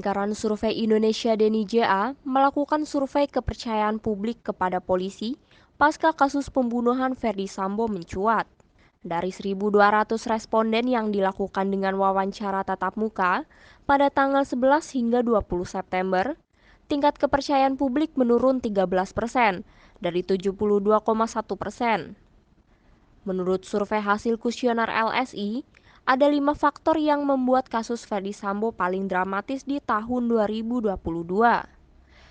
Lingkaran Survei Indonesia (DNIJA) melakukan survei kepercayaan publik kepada polisi pasca kasus pembunuhan Ferdy Sambo mencuat. Dari 1.200 responden yang dilakukan dengan wawancara tatap muka pada tanggal 11 hingga 20 September, tingkat kepercayaan publik menurun 13% dari 72,1%. Menurut survei hasil kuesioner LSI, ada 5 faktor yang membuat kasus Ferdy Sambo paling dramatis di tahun 2022.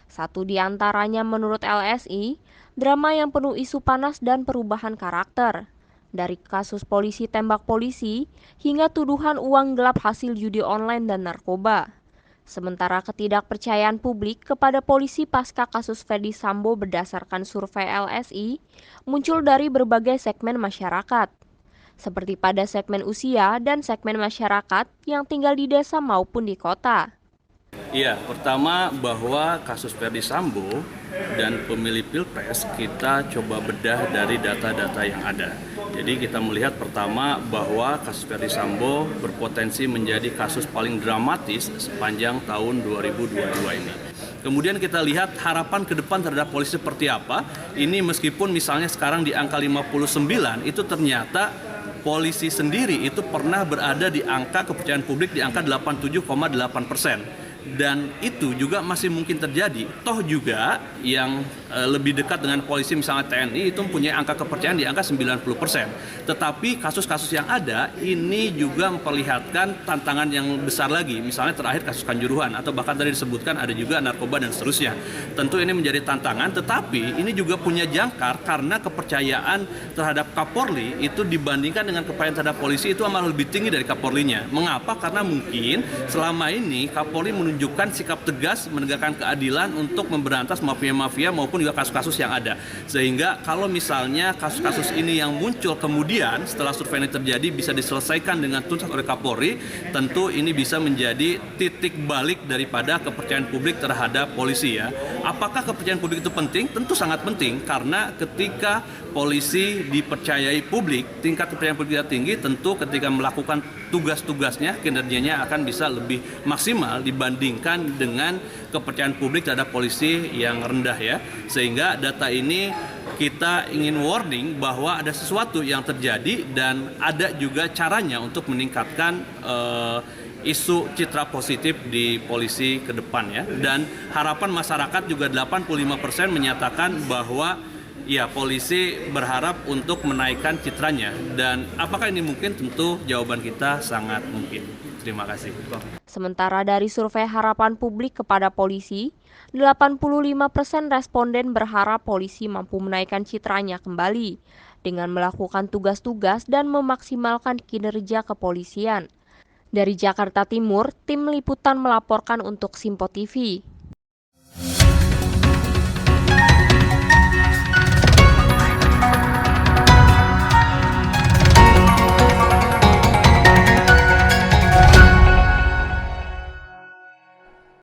Satu di antaranya menurut LSI, drama yang penuh isu panas dan perubahan karakter. Dari kasus polisi tembak polisi hingga tuduhan uang gelap hasil judi online dan narkoba. Sementara ketidakpercayaan publik kepada polisi pasca kasus Ferdy Sambo berdasarkan survei LSI muncul dari berbagai segmen masyarakat, seperti pada segmen usia dan segmen masyarakat yang tinggal di desa maupun di kota. Iya, pertama bahwa kasus Ferdy Sambo dan pemilih Pilpres kita coba bedah dari data-data yang ada. Jadi kita melihat pertama bahwa kasus Ferdy Sambo berpotensi menjadi kasus paling dramatis sepanjang tahun 2022 ini. Kemudian kita lihat harapan ke depan terhadap polisi seperti apa. Ini meskipun misalnya sekarang di angka 59, itu ternyata polisi sendiri itu pernah berada di angka kepercayaan publik di angka 87,8%. Dan itu juga masih mungkin terjadi. Toh juga yang lebih dekat dengan polisi misalnya TNI itu mempunyai angka kepercayaan di angka 90%. Tetapi kasus-kasus yang ada ini juga memperlihatkan tantangan yang besar lagi. Misalnya terakhir kasus Kanjuruhan atau bahkan tadi disebutkan ada juga narkoba dan seterusnya. Tentu ini menjadi tantangan, tetapi ini juga punya jangkar karena kepercayaan terhadap Kapolri itu dibandingkan dengan kepercayaan terhadap polisi itu malah lebih tinggi dari Kapolrinya. Mengapa? Karena mungkin selama ini Kapolri menunjukkan sikap tegas menegakkan keadilan untuk memberantas mafia-mafia maupun juga kasus-kasus yang ada. Sehingga kalau misalnya kasus-kasus ini yang muncul kemudian setelah survei ini terjadi bisa diselesaikan dengan tuntas oleh Kapolri, tentu ini bisa menjadi titik balik daripada kepercayaan publik terhadap polisi ya. Apakah kepercayaan publik itu penting? Tentu sangat penting karena ketika polisi dipercayai publik, tingkat kepercayaan publik tinggi, tentu ketika melakukan tugas-tugasnya kinerjanya akan bisa lebih maksimal dibandingkan dengan kepercayaan publik terhadap polisi yang rendah ya. Sehingga data ini kita ingin warning bahwa ada sesuatu yang terjadi dan ada juga caranya untuk meningkatkan isu citra positif di polisi ke depan ya. Dan harapan masyarakat juga 85% menyatakan bahwa ya polisi berharap untuk menaikkan citranya. Dan apakah ini mungkin? Tentu jawaban kita sangat mungkin. Terima kasih. Sementara dari survei harapan publik kepada polisi, 85% responden berharap polisi mampu menaikkan citranya kembali dengan melakukan tugas-tugas dan memaksimalkan kinerja kepolisian. Dari Jakarta Timur, tim liputan melaporkan untuk Simpo TV.